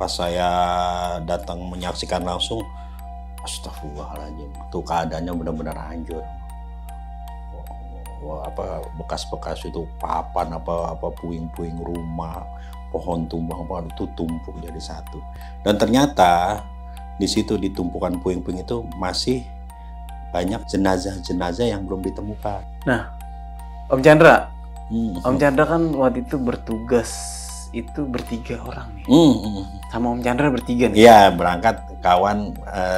Pas saya datang menyaksikan langsung, astagfirullahaladzim, tuh keadaannya benar-benar hancur. Wah, apa bekas-bekas itu papan, apa puing-puing rumah, pohon tumbang, apa itu tumpuk jadi satu. Dan ternyata di situ di tumpukan puing-puing itu masih banyak jenazah-jenazah yang belum ditemukan. Nah, Om Chandra, Om Chandra kan waktu itu bertugas itu bertiga orang nih. Sama Om Chandra bertiga nih. Iya, berangkat kawan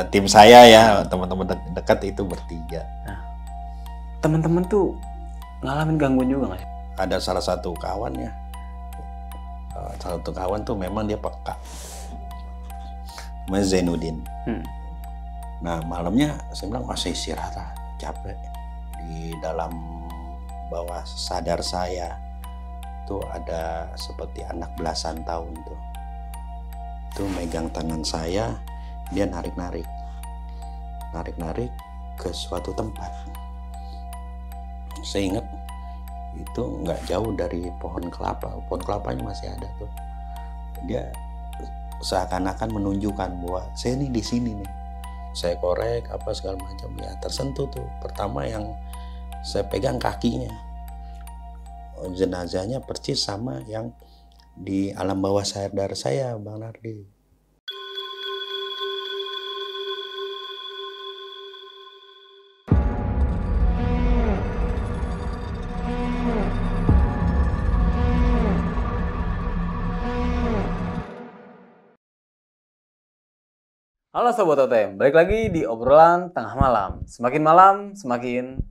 tim saya ya, teman-teman dekat itu bertiga. Nah, teman-teman tuh ngalamin gangguan juga nggak sih? Ada salah satu kawannya, salah satu kawan tuh memang dia peka, namanya Zainuddin. Nah malamnya saya bilang, saya istirahat, capek. Di dalam bawah sadar saya tuh ada seperti anak belasan tahun tuh megang tangan saya, dia narik-narik ke suatu tempat. Saya ingat itu nggak jauh dari pohon kelapanya masih ada tuh. Dia seakan-akan menunjukkan bahwa saya ini di sini nih. Saya korek apa segala macam, ya tersentuh tuh. Pertama yang saya pegang kakinya, jenazahnya persis sama yang di alam bawah sadar saya, Bang Nardi. Halo Sobat OTM, balik lagi di obrolan tengah malam. Semakin malam, semakin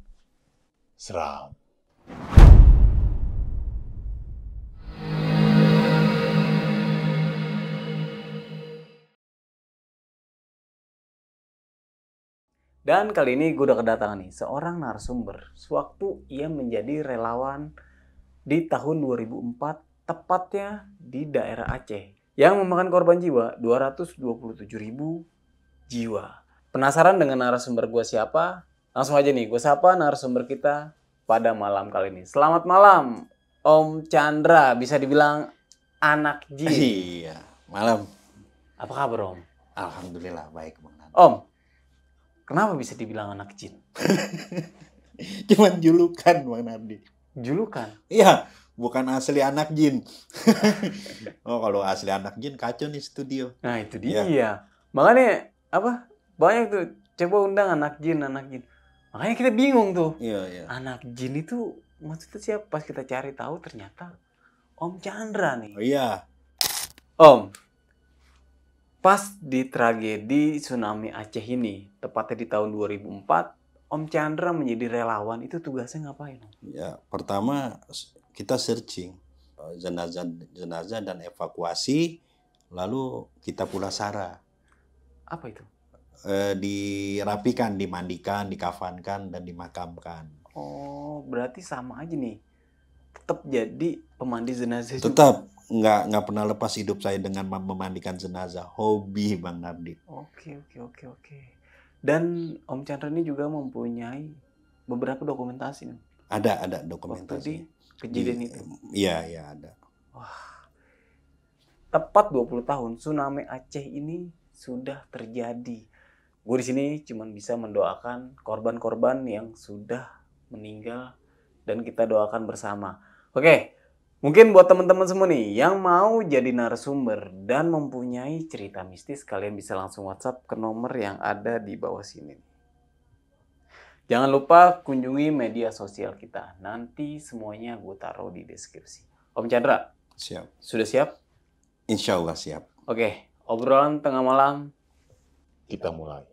seram. Dan kali ini gue udah kedatangan nih seorang narasumber. Sewaktu ia menjadi relawan di tahun 2004, tepatnya di daerah Aceh, yang memakan korban jiwa 227.000 jiwa. Penasaran dengan narasumber gue siapa? Langsung aja nih, gue sapa narasumber kita pada malam kali ini. Selamat malam, Om Chandra. Bisa dibilang anak jin. Iya, malam. Apa kabar, Om? Alhamdulillah, baik, Bang Nardi. Om, kenapa bisa dibilang anak jin? Cuman julukan, Bang Nardi. Julukan? Iya, bukan asli anak jin. Oh, kalau asli anak jin kacau nih studio. Nah, itu dia. Ya. Makanya apa? Banyak tuh coba undang anak jin. Makanya kita bingung tuh. Iya. Anak jin itu maksudnya siapa? Pas kita cari tahu ternyata Om Chandra nih. Oh iya. Om, pas di tragedi tsunami Aceh ini, tepatnya di tahun 2004, Om Chandra menjadi relawan, itu tugasnya ngapain, Om? Ya, pertama kita searching jenazah dan evakuasi, lalu kita pulasara. Apa itu? Dirapikan, dimandikan, dikafankan, dan dimakamkan. Oh, berarti sama aja nih. Tetap jadi pemandi jenazah juga. Tetap nggak pernah lepas hidup saya dengan memandikan jenazah. Hobi, Bang Nardi. Oke. Dan Om Chandra ini juga mempunyai beberapa dokumentasi. Ada dokumentasi. Waktu di kejadian itu. Iya ada. Wah. Tepat 20 tahun tsunami Aceh ini sudah terjadi. Gue di sini cuma bisa mendoakan korban-korban yang sudah meninggal dan kita doakan bersama. Oke, mungkin buat teman-teman semua nih yang mau jadi narasumber dan mempunyai cerita mistis, kalian bisa langsung WhatsApp ke nomor yang ada di bawah sini. Jangan lupa kunjungi media sosial kita. Nanti semuanya gue taruh di deskripsi. Om Chandra, siap. Sudah siap? Insya Allah siap. Oke, obrolan tengah malam kita mulai.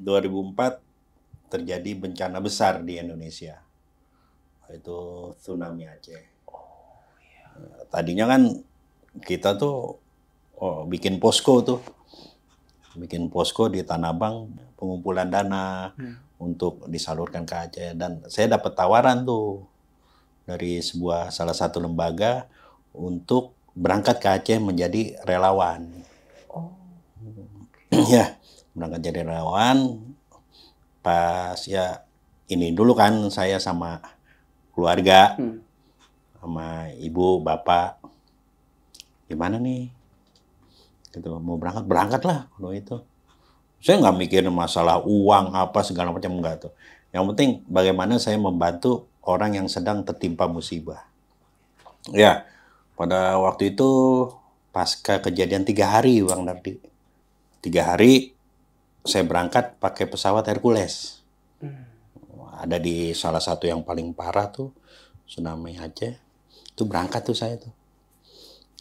Tahun 2004 terjadi bencana besar di Indonesia, yaitu tsunami Aceh. Tadinya kan kita tuh bikin posko di Tanah Abang, pengumpulan dana untuk disalurkan ke Aceh, dan saya dapat tawaran tuh dari salah satu lembaga untuk berangkat ke Aceh menjadi relawan. Ya, berangkat jadi relawan. Pas ya ini dulu kan saya sama keluarga, sama ibu, bapak, gimana nih? Gitu, mau berangkat lah kalau itu. Saya nggak mikirin masalah uang apa segala macam, enggak tuh. Yang penting bagaimana saya membantu orang yang sedang tertimpa musibah. Ya, pada waktu itu pasca kejadian 3 hari Bang Nardi. 3 hari saya berangkat pakai pesawat Hercules. Ada di salah satu yang paling parah tuh, tsunami Aceh. Itu berangkat tuh saya tuh.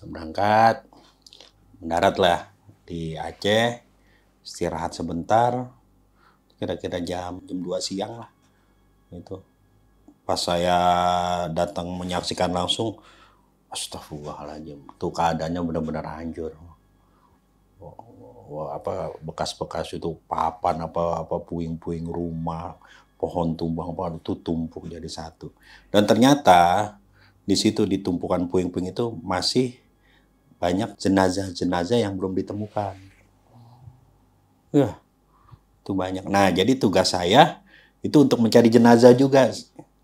Berangkat, mendaratlah di Aceh, istirahat sebentar, kira-kira jam 2 siang lah. Itu. Pas saya datang menyaksikan langsung, astagfirullahaladzim, tuh keadaannya benar-benar hancur. Wah, apa bekas-bekas itu papan apa puing-puing rumah, pohon tumbang apa itu tumpuk jadi satu. Dan ternyata di situ di tumpukan puing-puing itu masih banyak jenazah-jenazah yang belum ditemukan. Ya, itu banyak. Nah, jadi tugas saya itu untuk mencari jenazah juga.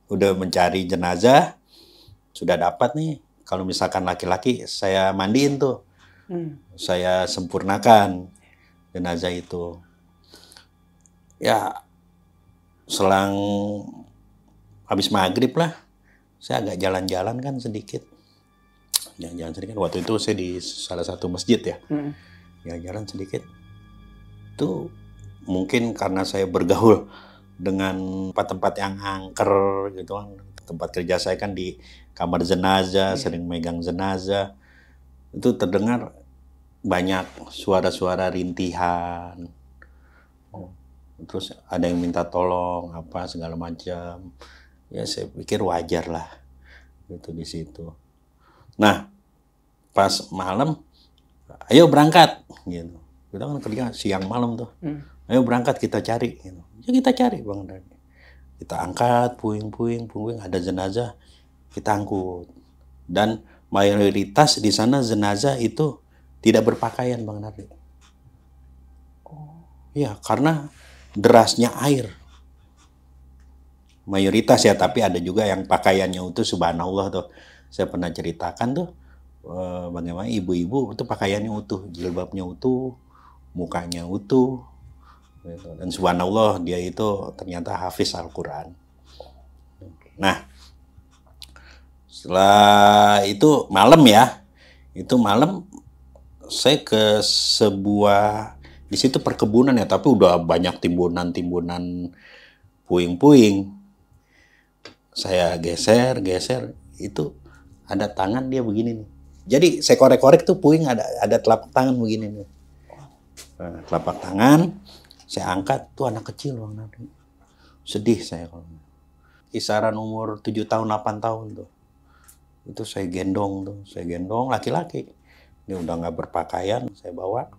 Udah mencari jenazah, sudah dapat nih. Kalau misalkan laki-laki, saya mandiin tuh. Saya sempurnakan jenazah itu. Ya, selang habis maghrib lah, saya agak jalan-jalan kan sedikit. Jalan-jalan sedikit. Waktu itu saya di salah satu masjid ya. Ya, jalan sedikit. Itu mungkin karena saya bergaul dengan tempat-tempat yang angker gitu kan. Tempat kerja saya kan di kamar jenazah, sering megang jenazah. Itu terdengar banyak suara-suara rintihan. Terus ada yang minta tolong apa segala macam. Ya saya pikir wajar lah gitu di situ. Nah, pas malam, ayo berangkat gitu. Kita kan kerja siang malam tuh. Ayo berangkat kita cari gitu. Ya kita cari Bang Dani. Kita angkat puing-puing, ada jenazah, kita angkut. Dan mayoritas di sana jenazah itu tidak berpakaian Bang Nardi. Ya, karena derasnya air. Mayoritas ya, tapi ada juga yang pakaiannya utuh, subhanallah tuh. Saya pernah ceritakan tuh bagaimana ibu-ibu itu pakaiannya utuh, jilbabnya utuh, mukanya utuh. Gitu. Dan subhanallah dia itu ternyata hafiz Al-Quran. Nah, setelah itu malam ya, itu malam saya ke sebuah, di situ perkebunan ya, tapi udah banyak timbunan puing-puing. Saya geser, itu ada tangan dia begini nih. Jadi saya korek-korek tuh puing ada telapak tangan begini nih. Nah, telapak tangan saya angkat tuh anak kecil Bang Nardi. Sedih saya kalau kisaran umur 7 tahun 8 tahun tuh. Itu saya gendong laki-laki. Ini udah nggak berpakaian, saya bawa.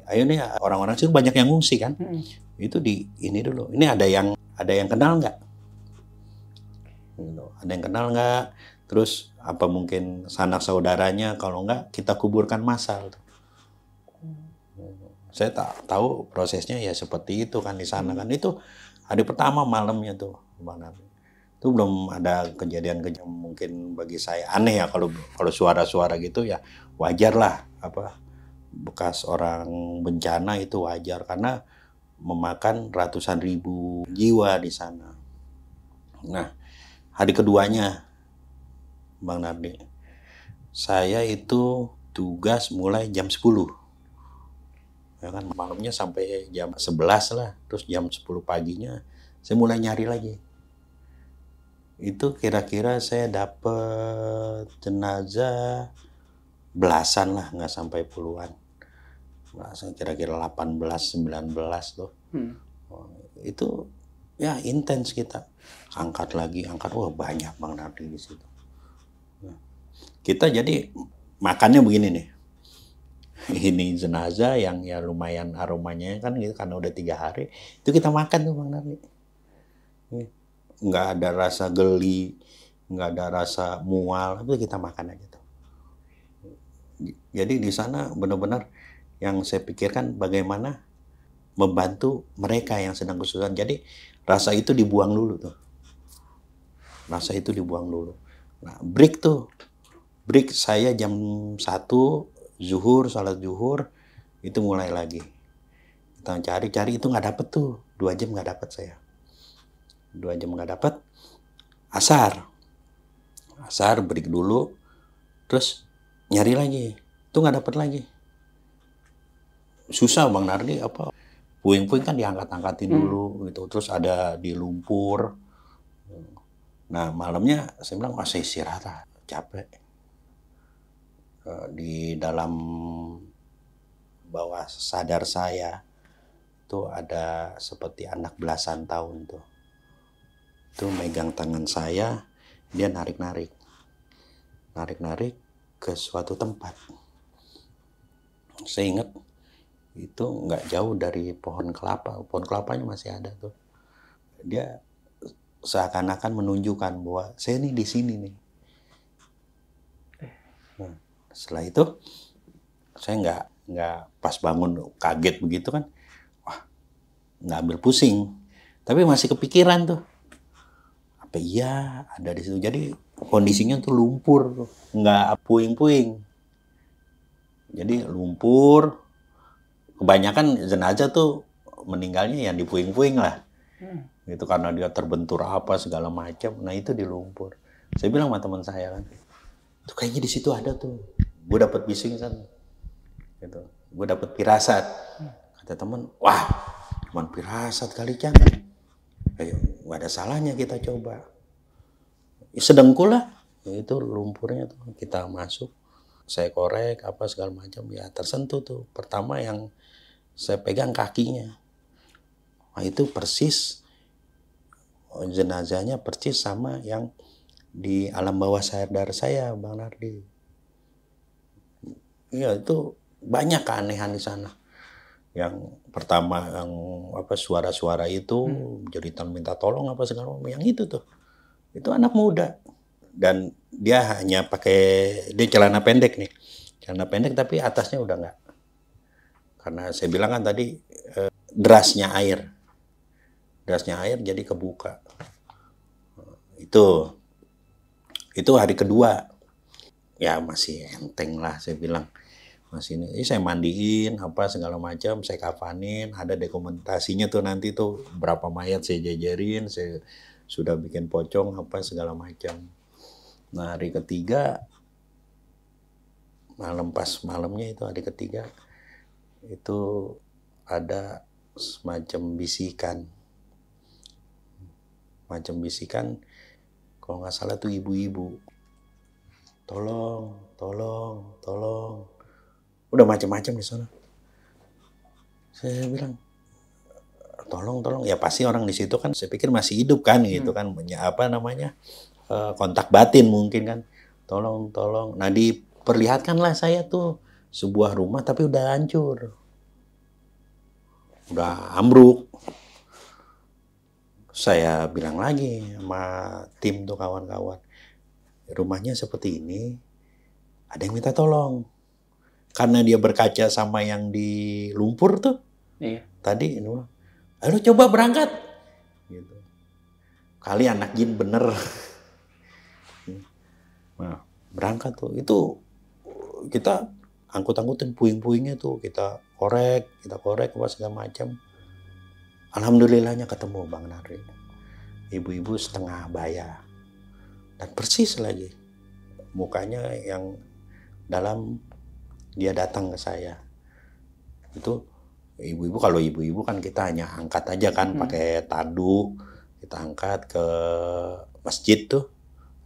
Ayo nih orang-orang sih banyak yang ngungsi kan. Itu di ini dulu. Ini ada yang kenal nggak? Ada yang kenal nggak? Terus apa mungkin sanak saudaranya? Kalau nggak kita kuburkan massal. Saya tak tahu prosesnya ya seperti itu kan di sana kan. Itu hari pertama malamnya tuh Bang Nardi. Itu belum ada kejadian mungkin bagi saya aneh ya kalau suara-suara gitu ya wajar lah, apa bekas orang bencana itu wajar karena memakan ratusan ribu jiwa di sana. Nah, hari keduanya Bang Nardi, saya itu tugas mulai jam 10. Ya kan malamnya sampai jam 11 lah, terus jam 10 paginya saya mulai nyari lagi. Itu kira-kira saya dapat jenazah belasan lah, nggak sampai puluhan. Belasan, kira-kira 18, 19 tuh. Itu ya intens kita. Angkat lagi, wah banyak Bang Nardi di situ. Kita jadi makannya begini nih. Ini jenazah yang ya lumayan aromanya kan gitu, karena udah 3 hari. Itu kita makan tuh Bang Nardi. Nggak ada rasa geli, nggak ada rasa mual, itu kita makan aja tuh. Jadi di sana benar-benar yang saya pikirkan bagaimana membantu mereka yang sedang kesusahan. Jadi rasa itu dibuang dulu tuh. Rasa itu dibuang dulu. Nah, break saya jam 1 zuhur, salat zuhur, itu mulai lagi. Kita cari itu nggak dapet tuh. 2 jam nggak dapet saya. 2 jam nggak dapet. Asar break dulu. Terus nyari lagi. Itu nggak dapet lagi. Susah Bang Nardi apa. Puing-puing kan diangkat-angkatin dulu gitu. Terus ada di lumpur. Nah malamnya saya bilang saya istirahat, capek. Di dalam bawah sadar saya itu ada seperti anak belasan tahun tuh. Itu megang tangan saya, dia narik-narik ke suatu tempat. Saya ingat itu nggak jauh dari pohon kelapanya masih ada tuh. Dia seakan-akan menunjukkan bahwa saya nih di sini nih. Nah, setelah itu saya nggak pas bangun kaget begitu kan, wah nggak ambil pusing, tapi masih kepikiran tuh apa iya ada di situ. Jadi kondisinya tuh lumpur, nggak puing-puing. Jadi lumpur, kebanyakan jenazah tuh meninggalnya yang di puing-puing lah. Gitu karena dia terbentur apa segala macam. Nah itu di lumpur. Saya bilang sama teman saya kan, tuh kayaknya di situ ada tuh. Gue dapet bising kan. Gitu. Gue dapet firasat. Kata teman, wah, cuman firasat kali Cang. Ayo, gak ada salahnya kita coba. Sedengkul lah. Itu lumpurnya tuh kita masuk. Saya korek apa segala macam ya tersentuh tuh. Pertama yang saya pegang kakinya. Nah itu persis jenazahnya persis sama yang di alam bawah sadar saya, Bang Nardi. Iya itu banyak keanehan di sana. Yang pertama yang apa suara-suara itu jeritan minta tolong apa segala macam, yang itu tuh. Itu anak muda dan dia hanya pakai dia celana pendek nih. Celana pendek tapi atasnya udah enggak. Karena saya bilang kan tadi derasnya air jadi kebuka. Itu hari kedua. Ya masih enteng lah saya bilang. Masih ini saya mandiin apa segala macam, saya kafanin, ada dokumentasinya tuh nanti tuh berapa mayat saya jajarin, saya sudah bikin pocong apa segala macam. Nah, hari ketiga malamnya itu hari ketiga itu ada semacam bisikan. Kalau nggak salah tuh ibu-ibu. Tolong. Udah macam-macam di sana. Saya bilang, tolong. Ya pasti orang di situ kan saya pikir masih hidup kan gitu kan. Apa namanya? Kontak batin mungkin kan. Tolong. Nah diperlihatkanlah saya tuh sebuah rumah tapi udah hancur. Udah ambruk. Saya bilang lagi sama tim tuh kawan-kawan, rumahnya seperti ini, ada yang minta tolong. Karena dia berkaca sama yang di lumpur tuh, iya. Tadi, ayo coba berangkat. Gitu. Kali anak jin bener. Nah, berangkat tuh, itu kita angkut-angkutin puing-puingnya tuh, kita korek apa segala macam. Alhamdulillahnya ketemu Bang Nardi. Ibu-ibu setengah baya. Dan persis lagi. Mukanya yang dalam dia datang ke saya. Itu ibu-ibu, kalau ibu-ibu kan kita hanya angkat aja kan pakai tadu. Kita angkat ke masjid tuh.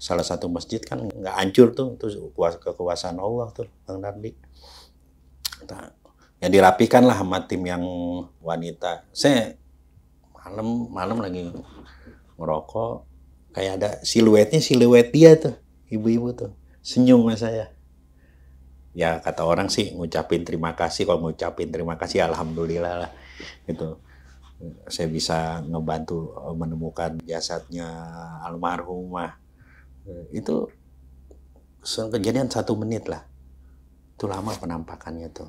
Salah satu masjid kan nggak hancur tuh. Itu kekuasaan Allah tuh Bang Nardi. Ya dirapikan lah sama tim yang wanita. Saya malam lagi ngerokok, kayak ada siluet dia tuh, ibu-ibu tuh senyum sama saya. Ya kata orang sih ngucapin terima kasih, kalau ngucapin terima kasih alhamdulillah lah gitu. Saya bisa ngebantu menemukan jasadnya almarhumah. Itu kejadian 1 menit lah. Itu lama penampakannya tuh.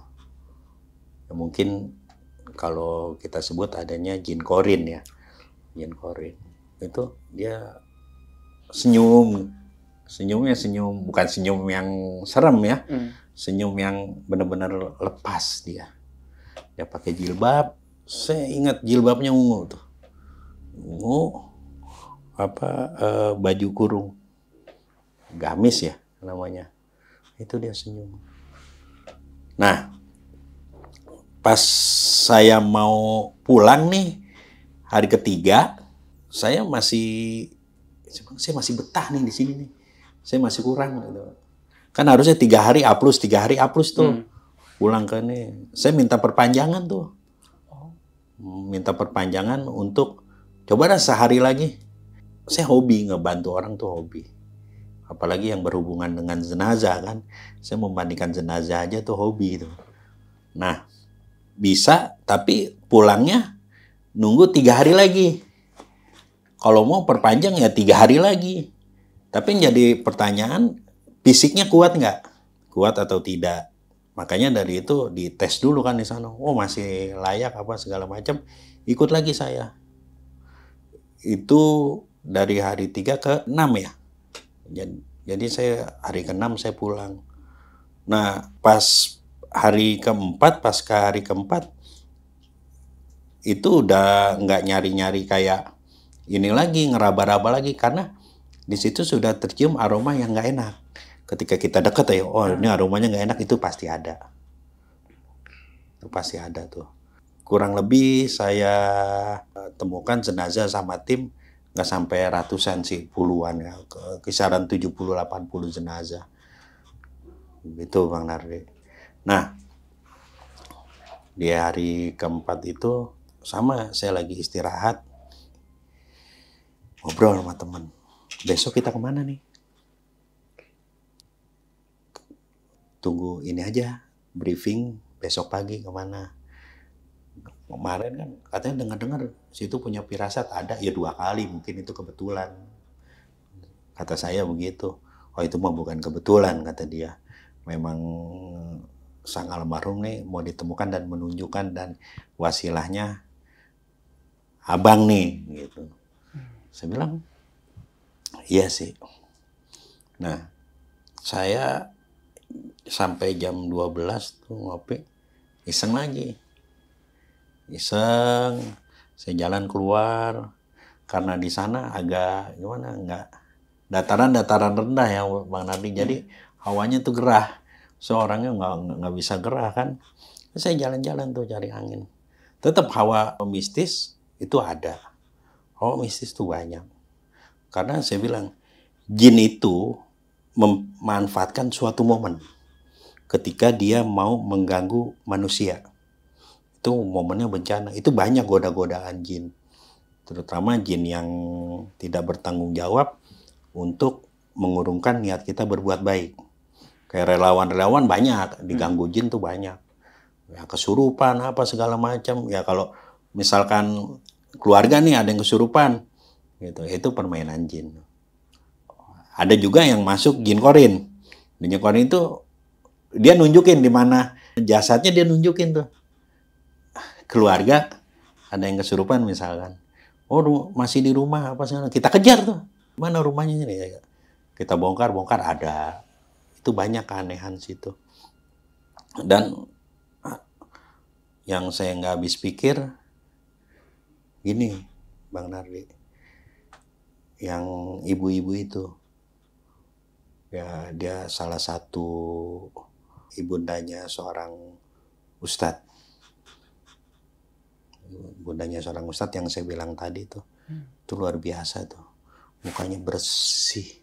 Ya, mungkin kalau kita sebut adanya jin korin ya. Jin korin. Itu dia senyum. Senyumnya senyum, bukan senyum yang serem ya. Senyum yang benar-benar lepas dia. Dia pakai jilbab. Saya ingat jilbabnya ungu tuh. Ungu, baju kurung. Gamis ya namanya. Itu dia senyum. Nah, pas saya mau pulang nih, hari ketiga, saya masih betah nih di sini nih. Saya masih kurang gitu. Kan harusnya 3 hari A+, 3 hari A+ tuh. Pulang ke nih. Saya minta perpanjangan tuh. Minta perpanjangan untuk coba dah sehari lagi. Saya hobi ngebantu orang tuh hobi. Apalagi yang berhubungan dengan jenazah kan. Saya membandingkan jenazah aja tuh hobi itu. Nah, bisa tapi pulangnya nunggu 3 hari lagi. Kalau mau perpanjang ya 3 hari lagi. Tapi jadi pertanyaan, fisiknya kuat nggak? Kuat atau tidak? Makanya dari itu dites dulu kan di sana. Oh masih layak apa segala macam. Ikut lagi saya. Itu dari hari 3 ke 6 ya. Jadi saya hari ke-6 saya pulang. Nah pas hari keempat, pasca hari keempat, itu udah nggak nyari-nyari kayak ini lagi, ngeraba-raba lagi. Karena di situ sudah tercium aroma yang nggak enak. Ketika kita dekat ya, oh ini aromanya nggak enak, itu pasti ada. Itu pasti ada tuh. Kurang lebih saya temukan jenazah sama tim nggak sampai ratusan sih, puluhan ya. Kisaran 70-80 jenazah. Gitu Bang Nardi. Nah, di hari keempat itu sama, saya lagi istirahat. Ngobrol sama temen. Besok kita kemana nih? Tunggu ini aja, briefing besok pagi kemana. Kemarin kan katanya dengar-dengar situ punya firasat ada, ya 2 kali mungkin itu kebetulan. Kata saya begitu. Oh itu mah bukan kebetulan kata dia. Memang sang almarhum nih mau ditemukan dan menunjukkan dan wasilahnya abang nih gitu. Saya bilang iya sih. Nah saya sampai jam 12 tuh ngopi, iseng lagi. Iseng, saya jalan keluar. Karena di sana agak gimana, nggak dataran rendah ya Bang Nardi. Jadi hawanya tuh gerah. Seorangnya nggak bisa gerah kan. Saya jalan-jalan tuh cari angin. Tetap hawa mistis itu ada. Hawa mistis tuh banyak. Karena saya bilang, jin itu memanfaatkan suatu momen ketika dia mau mengganggu manusia. Itu momennya bencana. Itu banyak goda-godaan jin. Terutama jin yang tidak bertanggung jawab untuk mengurungkan niat kita berbuat baik. Kayak relawan-relawan banyak, diganggu jin tuh banyak. Ya kesurupan apa segala macam. Ya kalau misalkan keluarga nih ada yang kesurupan, gitu, itu permainan jin. Ada juga yang masuk jin korin. Jin korin itu dia nunjukin di mana jasadnya, dia nunjukin tuh. Keluarga ada yang kesurupan misalkan. Oh masih di rumah apa segala. Kita kejar tuh. Mana rumahnya ini? Kita bongkar ada. Itu banyak keanehan situ. Dan yang saya nggak habis pikir gini Bang Nardi. Yang ibu-ibu itu. Ya dia salah satu ibundanya seorang ustadz. Bundanya seorang ustadz yang saya bilang tadi tuh. Itu luar biasa tuh. Mukanya bersih.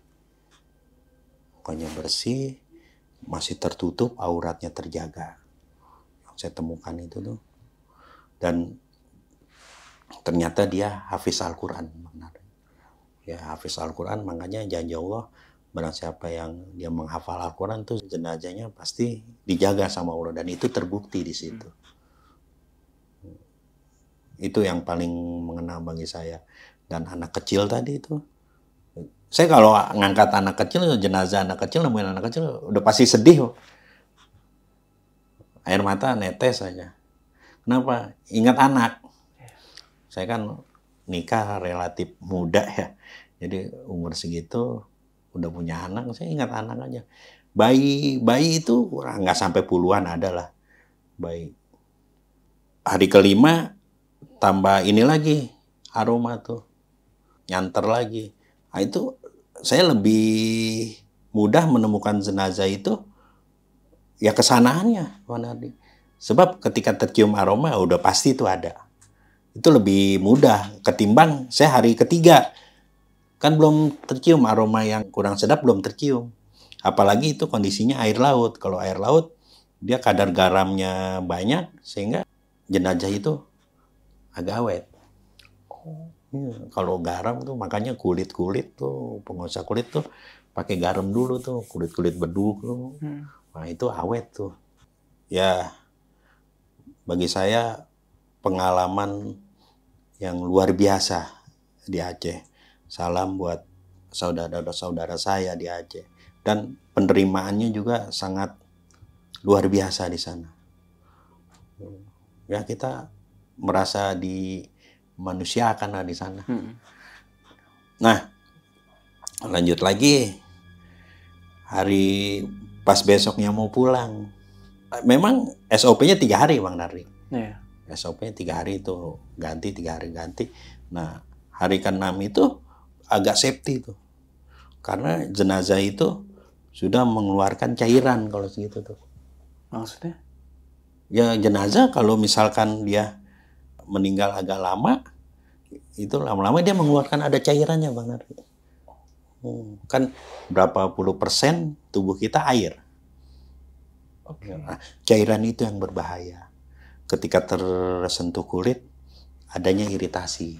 Masih tertutup, auratnya terjaga. Yang saya temukan itu tuh. Dan ternyata dia hafiz Al-Quran. Ya hafiz Al-Quran, makanya janji Allah, barang siapa yang dia menghafal Al-Quran tuh jenazahnya pasti dijaga sama Allah. Dan itu terbukti di situ. Itu yang paling mengena bagi saya. Dan anak kecil tadi itu. Saya kalau ngangkat anak kecil, jenazah anak kecil, nemuin anak kecil, udah pasti sedih. Air mata netes aja. Kenapa? Ingat anak. Saya kan nikah relatif muda ya. Jadi umur segitu udah punya anak, saya ingat anak aja. Bayi itu kurang nggak sampai puluhan ada lah. Bayi. Hari kelima tambah ini lagi aroma tuh, nyanter lagi. Nah, itu saya lebih mudah menemukan jenazah itu ya kesanaannya, Pak Nardi. Sebab ketika tercium aroma udah pasti itu ada. Itu lebih mudah ketimbang saya hari ketiga kan belum tercium aroma yang kurang sedap, belum tercium. Apalagi itu kondisinya air laut. Kalau air laut dia kadar garamnya banyak sehingga jenazah itu agak awet. Ya, kalau garam tuh makanya kulit-kulit tuh, pengusaha kulit tuh pakai garam dulu tuh, kulit-kulit beduk tuh. Nah, itu awet tuh. Ya, bagi saya pengalaman yang luar biasa di Aceh. Salam buat saudara-saudara saya di Aceh. Dan penerimaannya juga sangat luar biasa di sana. Ya, kita merasa dimanusiakan di sana. Nah, lanjut lagi. Hari pas besoknya mau pulang. Memang SOP-nya 3 hari, Bang Nardi. SOP-nya 3 hari itu ganti, 3 hari ganti. Nah, hari ke-6 itu agak safety tuh. Karena jenazah itu sudah mengeluarkan cairan kalau segitu tuh. Maksudnya? Ya jenazah kalau misalkan dia meninggal agak lama, itu lama-lama dia mengeluarkan ada cairannya, Bang Nardi. Kan berapa puluh persen tubuh kita air. Nah, cairan itu yang berbahaya. Ketika tersentuh kulit, adanya iritasi.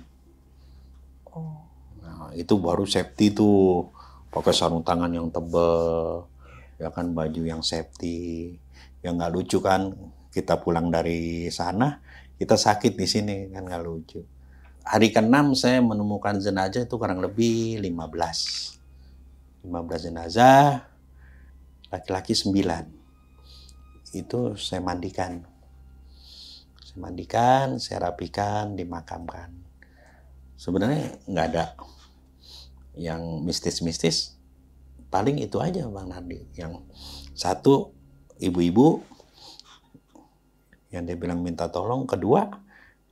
Nah, itu baru safety tuh. Pakai sarung tangan yang tebal, ya kan, baju yang safety. Yang nggak lucu kan, kita pulang dari sana, kita sakit di sini, kan nggak lucu. Hari ke-6 saya menemukan jenazah itu kurang lebih 15 jenazah, laki-laki 9. Itu saya mandikan. Saya rapikan, dimakamkan. Sebenarnya nggak ada yang mistis-mistis. Paling itu aja, Bang Nardi. Yang satu, ibu-ibu yang dia bilang minta tolong. Kedua,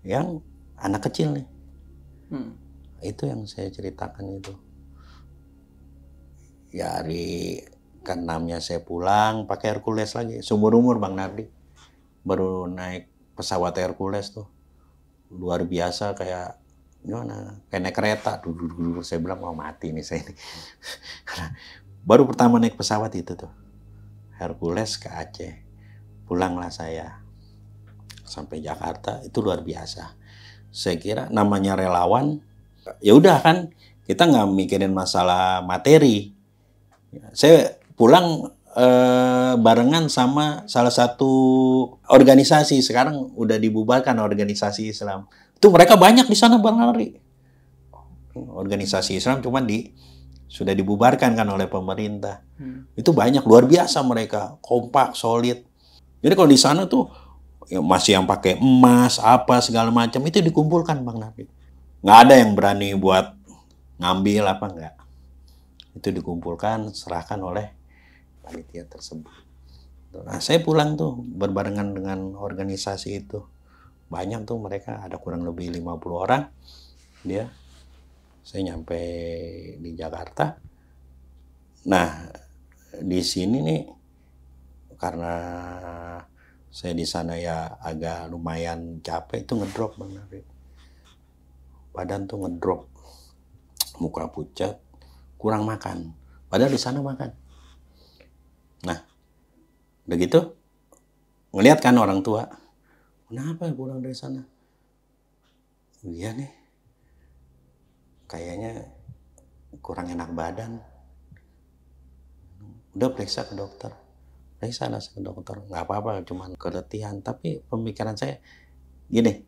yang anak kecil nih. Itu yang saya ceritakan itu. Ya hari ke-6-nya saya pulang pakai Hercules lagi. Seumur umur, Bang Nardi. Baru naik pesawat Hercules tuh. Luar biasa, kayak gimana? Kayak naik kereta. Dulu saya bilang mau mati nih saya ini. Baru pertama naik pesawat itu tuh. Hercules ke Aceh. Pulanglah saya sampai Jakarta, itu luar biasa. Saya kira namanya relawan, ya udah kan kita nggak mikirin masalah materi. Saya pulang barengan sama salah satu organisasi, sekarang udah dibubarkan, organisasi Islam. Itu mereka banyak di sana, Bang Nardi. Organisasi Islam cuman sudah dibubarkan kan oleh pemerintah. Itu banyak, luar biasa mereka, kompak, solid. Jadi kalau di sana tuh ya masih yang pakai emas, apa segala macam itu dikumpulkan, Bang Nardi. Nggak ada yang berani buat ngambil apa enggak. Itu dikumpulkan, serahkan oleh panitia tersebut. Nah, saya pulang tuh berbarengan dengan organisasi itu. Banyak tuh mereka, ada kurang lebih 50 orang. Saya nyampe di Jakarta. Nah, di sini nih karena saya di sana ya agak lumayan capek, itu ngedrop, Bang Nardi. Badan tuh ngedrop. Muka pucat, kurang makan. Padahal di sana makan. Nah, udah gitu ngeliat kan orang tua. Kenapa pulang dari sana? Iya nih. Kayaknya kurang enak badan. Udah periksa ke dokter. Periksa ke dokter. Nggak apa-apa, cuman keletihan. Tapi pemikiran saya gini.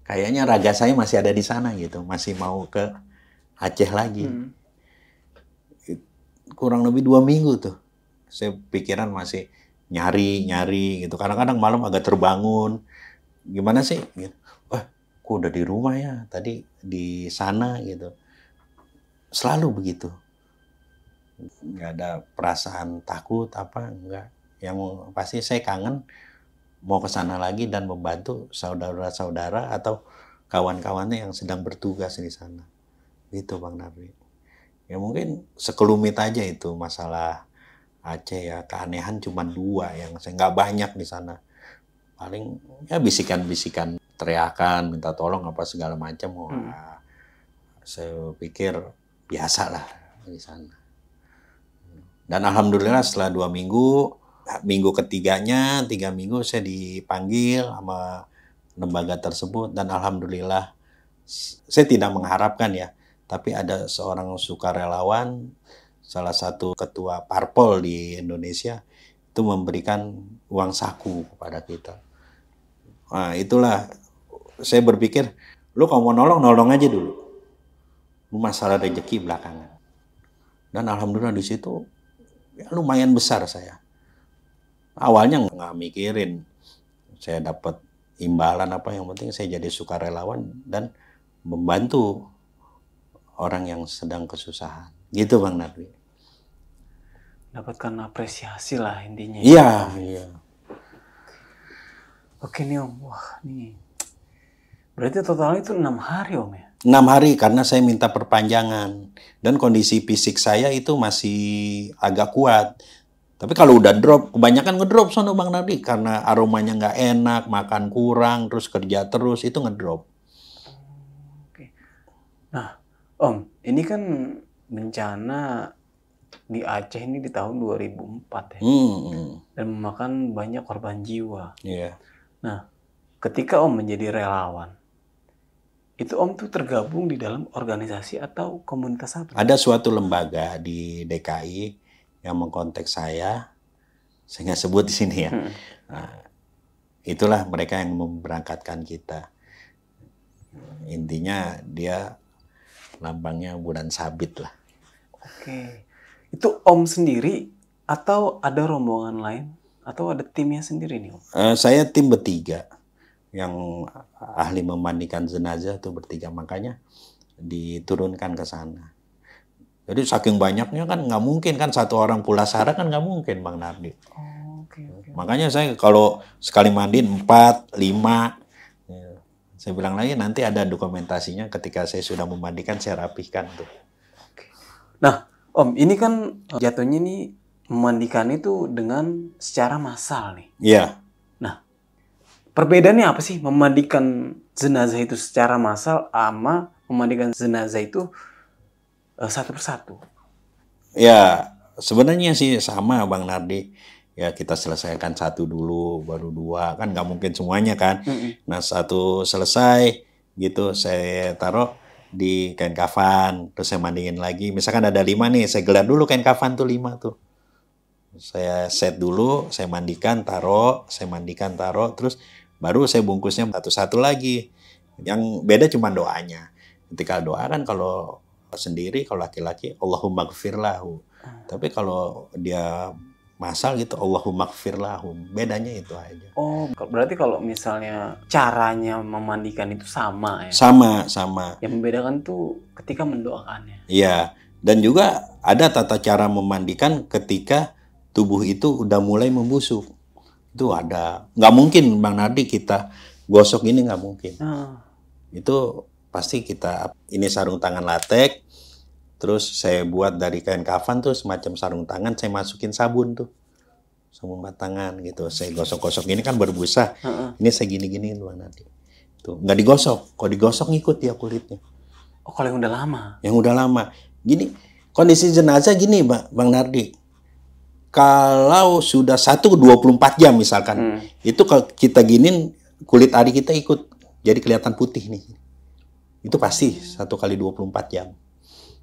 Kayaknya raga saya masih ada di sana gitu. Masih mau ke Aceh lagi. Kurang lebih 2 minggu tuh. Saya pikiran masih nyari gitu. Kadang-kadang malam agak terbangun. gimana sih? Gitu. Wah, kok udah di rumah ya? Tadi di sana gitu. Selalu begitu. Nggak ada perasaan takut apa, enggak. Yang pasti saya kangen mau ke sana lagi dan membantu saudara-saudara atau kawan-kawannya yang sedang bertugas di sana. Gitu Bang Nardi. Ya mungkin sekelumit aja itu masalah Aceh ya. Keanehan cuma 2 yang saya nggak banyak di sana. Paling ya bisikan-bisikan, teriakan, minta tolong apa segala macam. Wah, saya pikir biasa lah di sana. Dan alhamdulillah setelah 2 minggu, minggu ketiganya, 3 minggu saya dipanggil sama lembaga tersebut dan alhamdulillah saya tidak mengharapkan ya, tapi ada seorang sukarelawan, salah satu ketua parpol di Indonesia itu memberikan uang saku kepada kita. Nah, itulah saya berpikir, lu kalau mau nolong aja dulu. Lu masalah rezeki belakangan. Dan alhamdulillah di situ ya lumayan besar saya. Awalnya nggak mikirin saya dapat imbalan apa, yang penting saya jadi sukarelawan dan membantu orang yang sedang kesusahan. Gitu Bang Nardi. Dapatkan apresiasi lah intinya. Iya, iya. Oke nih Om, wah nih. Berarti totalnya itu 6 hari Om ya? 6 hari karena saya minta perpanjangan. Dan kondisi fisik saya itu masih agak kuat. Tapi kalau udah drop, kebanyakan ngedrop sono Bang Nardi. Karena aromanya nggak enak, makan kurang, terus kerja terus, itu ngedrop. Oke. Nah, Om, ini kan bencana di Aceh ini di tahun 2004 ya. Dan memakan banyak korban jiwa. Iya. Nah, ketika Om menjadi relawan, itu Om tuh tergabung di dalam organisasi atau komunitas apa? Ada suatu lembaga di DKI yang mengkontak saya nggak sebut di sini ya. Nah, itulah mereka yang memberangkatkan kita. Intinya dia lambangnya bulan sabit lah. Oke. Itu Om sendiri atau ada rombongan lain atau ada timnya sendiri nih Om? Saya tim bertiga yang ahli memandikan jenazah tuh bertiga, makanya diturunkan ke sana. Jadi saking banyaknya kan nggak mungkin kan satu orang pulasara kan nggak mungkin Bang Nardi. Oke. Makanya saya kalau sekali mandiin 4, 5, saya bilang lagi nanti ada dokumentasinya ketika saya sudah memandikan saya rapihkan tuh. Nah Om, ini kan jatuhnya nih memandikan itu dengan secara massal nih. Iya. Nah, perbedaannya apa sih memandikan jenazah itu secara massal sama memandikan jenazah itu satu persatu? Ya, sebenarnya sih sama Bang Nardi. Ya kita selesaikan 1 dulu, baru 2. Kan nggak mungkin semuanya kan. Nah 1 selesai gitu, saya taruh di kain kafan, terus saya mandiin lagi. Misalkan ada 5 nih, saya gelar dulu kain kafan tuh 5 tuh. Saya set dulu, saya mandikan, taruh, terus baru saya bungkusnya satu-satu lagi. Yang beda cuma doanya. Ketika doa kan kalau sendiri, kalau laki-laki Allahumma gfir lahu. Tapi kalau dia masal gitu Allahumma gfir lahu. Bedanya itu aja. Oh, berarti kalau misalnya caranya memandikan itu sama ya? Sama. Yang membedakan tuh ketika mendoakannya. Iya. Dan juga ada tata cara memandikan ketika tubuh itu udah mulai membusuk. Itu ada. Nggak mungkin Bang Nardi kita gosok ini, nggak mungkin. Itu pasti kita, ini sarung tangan latek, terus saya buat dari kain kafan tuh semacam sarung tangan, saya masukin sabun tuh, sabun batangan gitu, saya gosok-gosok, ini kan berbusa, ini saya gini-giniin Bang Nardi. Tuh nggak digosok, kalau digosok ngikut ya kulitnya. Oh kalau yang udah lama? Yang udah lama, gini kondisi jenazah gini Bang Nardi, kalau sudah 1-24 jam misalkan, itu kalau kita giniin kulit ari kita ikut jadi kelihatan putih nih. Itu pasti 1 kali 24 jam.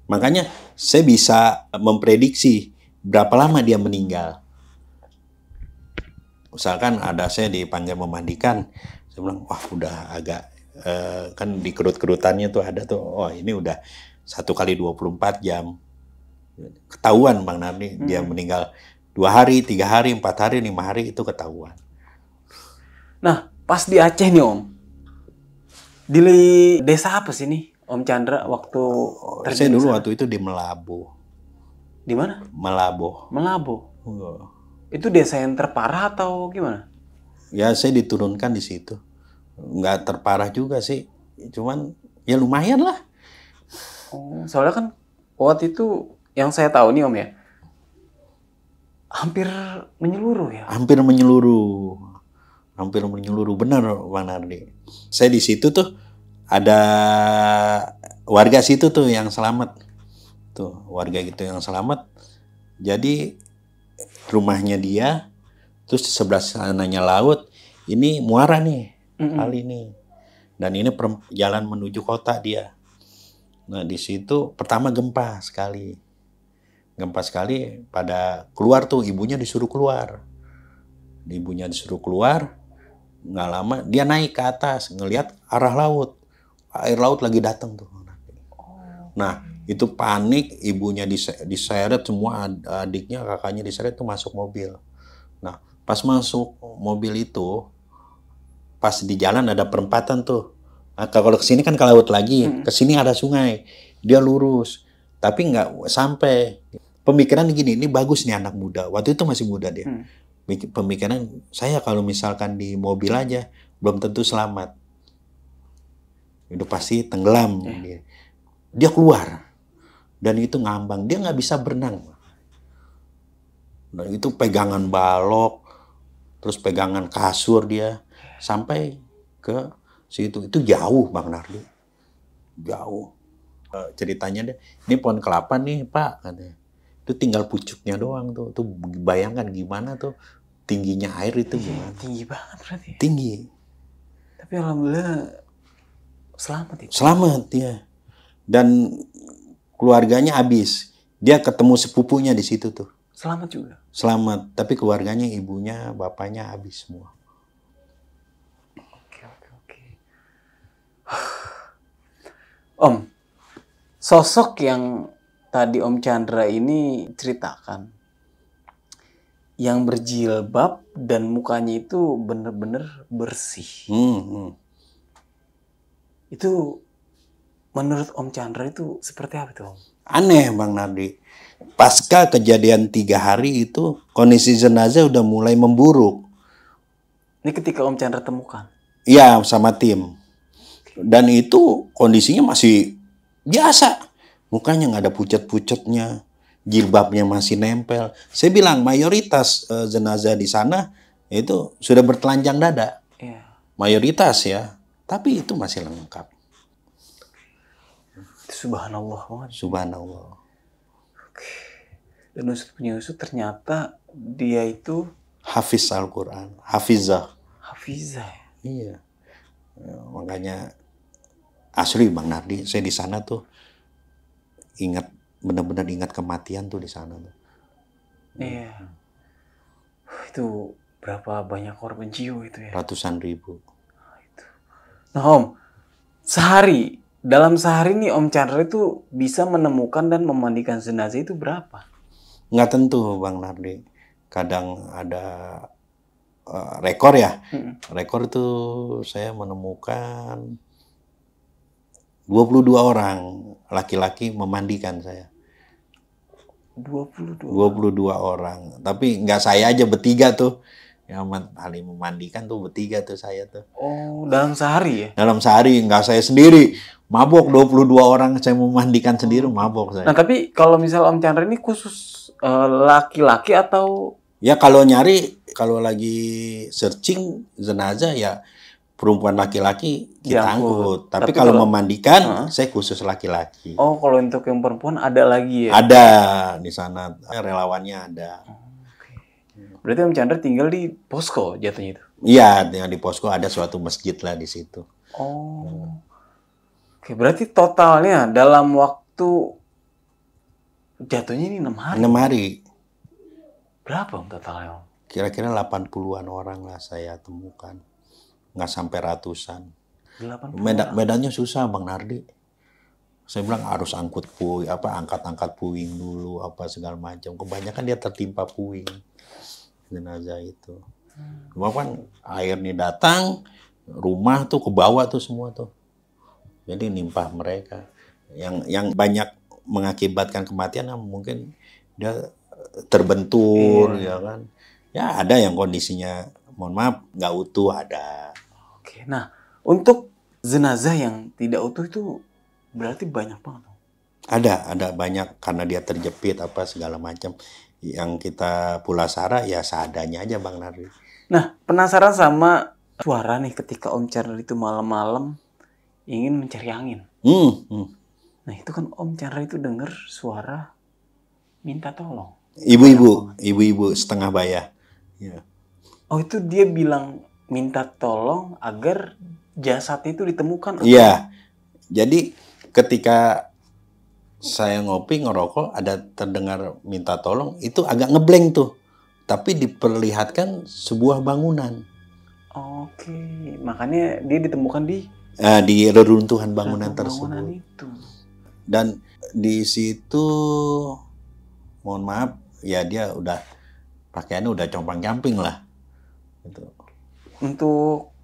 Makanya saya bisa memprediksi berapa lama dia meninggal. Misalkan ada saya dipanggil memandikan, saya bilang, wah udah agak, kan di kerut-kerutannya tuh ada tuh, oh ini udah 1 kali 24 jam. Ketahuan Bang Nardi, dia meninggal 2 hari, 3 hari, 4 hari, 5 hari, itu ketahuan. Nah, Pas di Aceh nih Om, di desa apa sih nih Om Chandra waktu Saya terjun dulu sana? waktu itu di Melabo. Di mana? Melabo. Melabo. Oh. Itu desa yang terparah atau gimana? Ya saya diturunkan di situ. Nggak terparah juga sih. Cuman ya lumayan lah. Oh, soalnya kan waktu itu yang saya tahu nih Om ya, hampir menyeluruh ya. Hampir menyeluruh. Hampir menyeluruh. Benar Bang Nardi. Saya di situ tuh ada warga situ tuh yang selamat. Tuh warga gitu yang selamat. Jadi rumahnya dia, terus di sebelah sananya laut. Ini muara nih, kali ini. Dan ini jalan menuju kota dia. Nah di situ pertama gempa sekali. Gempa sekali, pada keluar tuh ibunya disuruh keluar. Ibunya disuruh keluar, nggak lama dia naik ke atas, ngelihat arah laut. Air laut lagi datang tuh. Nah itu panik, ibunya diseret semua, adiknya, kakaknya diseret tuh masuk mobil. Nah pas masuk mobil itu, pas di jalan ada perempatan tuh. Nah, kalau kesini kan ke laut lagi, kesini ada sungai, dia lurus, tapi nggak sampai. Pemikiran gini, ini bagus nih anak muda. Waktu itu masih muda dia. Pemikiran saya kalau misalkan di mobil aja belum tentu selamat. Itu pasti tenggelam dia. Dia keluar dan itu ngambang. Dia nggak bisa berenang. Dan itu pegangan balok, terus pegangan kasur dia sampai ke situ. Itu jauh Bang Nardi. Jauh. Ceritanya dia, ini pohon kelapa nih Pak, katanya. Itu tinggal pucuknya doang tuh. Tuh bayangkan gimana tuh tingginya air itu gimana. Tinggi banget berarti. Tinggi. Tapi alhamdulillah selamat itu. Selamat ya. Dan keluarganya habis. Dia ketemu sepupunya di situ tuh. Selamat juga. Selamat, tapi keluarganya, ibunya, bapaknya habis semua. Oke. Om, sosok yang tadi Om Chandra ini ceritakan, yang berjilbab dan mukanya itu bener-bener bersih. Itu menurut Om Chandra itu seperti apa tuh Om? Aneh Bang Nardi. Pasca kejadian 3 hari itu, kondisi jenazah udah mulai memburuk. Ini ketika Om Chandra temukan? Iya, sama tim. Dan itu kondisinya masih biasa. Mukanya nggak ada pucat-pucatnya. Jilbabnya masih nempel. Saya bilang mayoritas jenazah di sana itu sudah bertelanjang dada. Iya. Mayoritas ya. Tapi itu masih lengkap. Subhanallah banget. Subhanallah. Oke. Dan Ustadz punya Ustadz ternyata dia itu Hafiz Al-Quran. Hafizah. hafizah. Iya. Makanya asli Bang Nardi, saya di sana tuh ingat, benar-benar ingat kematian tuh di sana tuh. Iya. Itu berapa banyak korban jiwa itu ya? Ratusan ribu. Nah Om, dalam sehari nih Om Chandra itu bisa menemukan dan memandikan jenazah itu berapa? Nggak tentu Bang Nardi. Kadang ada rekor ya. Rekor itu saya menemukan 22 orang laki-laki memandikan saya. 22 orang. Tapi nggak saya aja, bertiga tuh. Yang paling memandikan tuh bertiga tuh saya tuh. Oh, dalam sehari ya? Dalam sehari, nggak saya sendiri. Mabok 22 orang saya memandikan sendiri, mabok saya. Nah tapi kalau misal Om Chandra ini khusus laki-laki atau? Ya kalau nyari, kalau lagi searching jenazah ya perempuan laki-laki kita angkut. Tapi kalau memandikan, saya khusus laki-laki. Oh, kalau untuk yang perempuan ada lagi ya? Ada di sana, relawannya ada. Berarti Om Chandra tinggal di posko jatuhnya itu? Iya, tinggal di posko, ada suatu masjid lah di situ. Oh. Oke, berarti totalnya dalam waktu jatuhnya ini 6 hari? 6 hari. Berapa Om totalnya Om? Kira-kira 80-an orang lah saya temukan. Nggak sampai ratusan. Medannya susah Bang Nardi. Saya bilang harus angkut puing, angkat-angkat puing dulu, apa segala macam. Kebanyakan dia tertimpa puing jenazah itu. Cuma kan air nih datang, rumah tuh ke bawah tuh semua tuh. Jadi nimpah mereka. Yang banyak mengakibatkan kematian mungkin dia terbentur ya kan. Ya ada yang kondisinya mohon maaf nggak utuh ada. Oke. Nah, untuk jenazah yang tidak utuh itu berarti banyak banget. Ada banyak karena dia terjepit apa segala macam. Yang kita pulasara ya seadanya aja Bang Nardi. Nah, penasaran sama suara nih ketika Om Chandra itu malam-malam ingin mencari angin. Nah, itu kan Om Chandra itu dengar suara minta tolong. Ibu-ibu setengah baya. Ya. Oh, itu dia bilang minta tolong agar jasad itu ditemukan. Iya. Jadi ketika saya ngopi ngerokok ada terdengar minta tolong, itu agak ngeblank tuh. Tapi diperlihatkan sebuah bangunan. Oke, makanya dia ditemukan di reruntuhan bangunan tersebut. Itu. Dan di situ mohon maaf ya dia udah pakaiannya udah compang-camping lah. Gitu. Untuk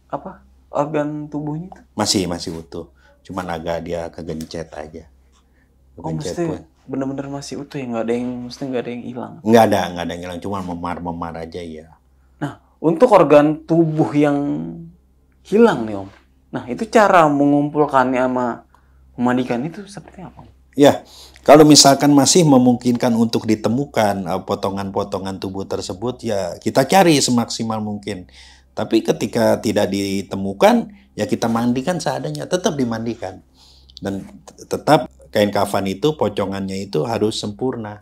apa? Organ tubuhnya itu? Masih utuh. Cuman agak dia kegencet aja. Kegencet mesti bener-bener masih utuh ya, nggak ada yang hilang. Nggak ada yang hilang, cuma memar aja ya. Nah, untuk organ tubuh yang hilang nih Om. Nah, itu cara mengumpulkannya sama memandikan itu seperti apa? Ya, kalau misalkan masih memungkinkan untuk ditemukan potongan-potongan tubuh tersebut, ya kita cari semaksimal mungkin. Tapi ketika tidak ditemukan, ya kita mandikan seadanya, tetap dimandikan. Dan tetap kain kafan itu, pocongannya itu harus sempurna.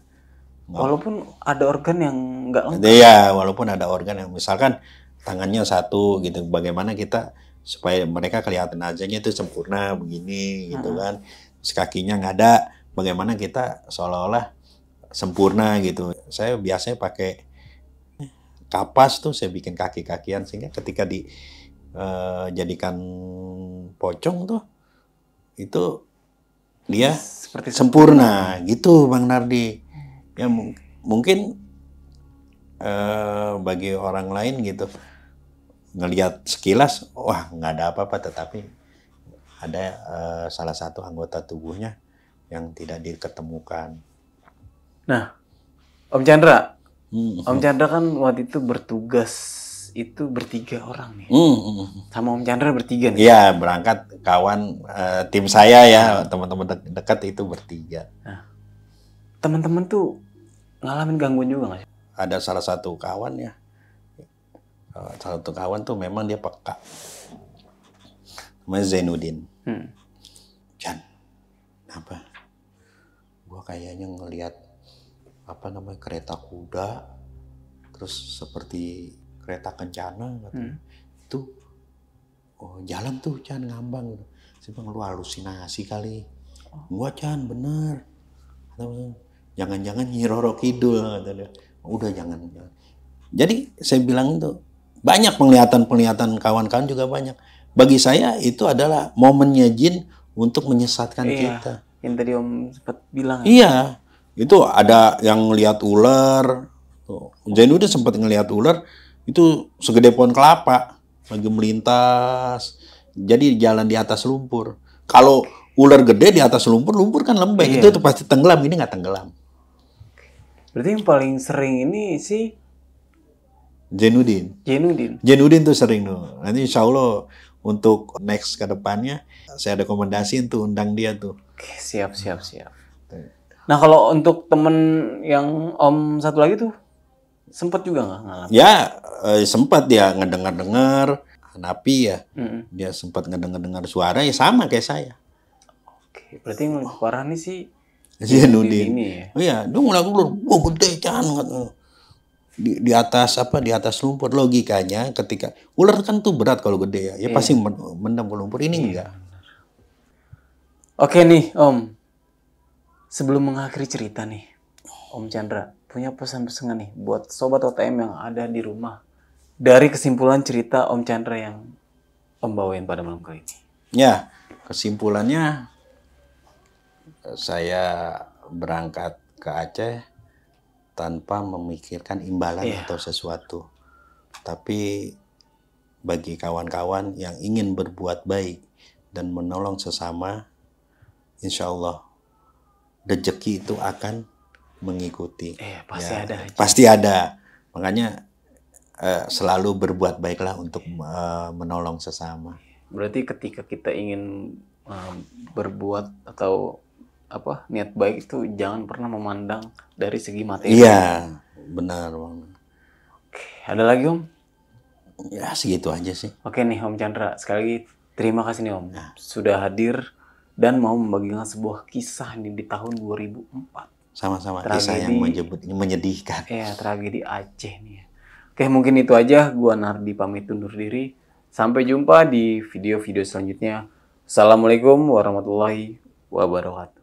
Walaupun ada organ yang nggak lengkap. Iya, walaupun ada organ yang misalkan tangannya satu gitu, bagaimana kita supaya mereka kelihatan ajanya itu sempurna begini gitu kan. Terus kakinya nggak ada, bagaimana kita seolah-olah sempurna gitu. Saya biasanya pakai kapas tuh saya bikin kaki-kakian sehingga ketika dijadikan pocong tuh itu dia seperti sempurna gitu Bang Nardi. Ya mungkin bagi orang lain gitu ngelihat sekilas wah nggak ada apa-apa, tetapi ada salah satu anggota tubuhnya yang tidak diketemukan. Nah, Om Chandra, Om Chandra kan waktu itu bertugas itu bertiga orang nih. Sama Om Chandra bertiga nih. Iya, berangkat kawan tim saya ya, teman-teman dekat itu bertiga. Nah, teman-teman tuh ngalamin gangguan juga nggak sih? Ada salah satu kawan ya. Salah satu kawan tuh memang dia peka. Namanya Zainuddin. Chan, apa? Gua kayaknya ngelihat kereta kuda, terus seperti kereta kencana katanya. Itu jalan tuh Chan ngambang gitu. Saya bilang lu halusinasi kali. Gua Chan bener. Jangan-jangan Nyi Roro Kidul katanya. Udah jangan. Jadi saya bilang itu banyak penglihatan kawan-kawan juga banyak. Bagi saya itu adalah momennya jin untuk menyesatkan kita. Yang tadi Om sempat bilang. Iya, itu ada yang ngelihat ular. Zainuddin sempat ngelihat ular itu segede pohon kelapa lagi melintas. Jadi jalan di atas lumpur. Kalau ular gede di atas lumpur kan lembek. Itu pasti tenggelam. Ini nggak tenggelam. Berarti yang paling sering ini sih Zainuddin tuh sering tuh. Nanti insya Allah untuk next ke depannya saya rekomendasiin tuh undang dia tuh. Oke, siap. Nah kalau untuk temen yang Om satu lagi tuh sempat juga nggak ngalamin? Ya sempat dia ngedengar Hanapi ya. Dia sempat ngedengar suara ya sama kayak saya. Oke, berarti yang lebih parah nih sih Zainuddin. Ya? Iya, dia ngeliat ular, wah gede Chan di atas lumpur. Logikanya ketika ular kan tuh berat kalau gede ya pasti mendam ke lumpur. Ini enggak. Oke nih Om, sebelum mengakhiri cerita nih Om Chandra punya pesan-pesan nih buat sobat OTM yang ada di rumah dari kesimpulan cerita Om Chandra yang Om bawain pada malam kali ini. Ya, kesimpulannya saya berangkat ke Aceh tanpa memikirkan imbalan atau sesuatu. Tapi bagi kawan-kawan yang ingin berbuat baik dan menolong sesama, insya Allah rezeki itu akan mengikuti. Pasti ada. Pasti ada. Makanya selalu berbuat baiklah untuk menolong sesama. Berarti ketika kita ingin berbuat atau niat baik itu jangan pernah memandang dari segi materi. Iya, benar Bang. Oke, ada lagi Om? Ya segitu aja sih. Oke nih Om Chandra, sekali lagi terima kasih nih Om sudah hadir dan mau membagikan sebuah kisah nih di tahun 2004. Sama-sama, kisah yang menyedihkan. Iya, tragedi Aceh nih. Oke, mungkin itu aja. Gua Nardi pamit undur diri. Sampai jumpa di video-video selanjutnya. Assalamualaikum warahmatullahi wabarakatuh.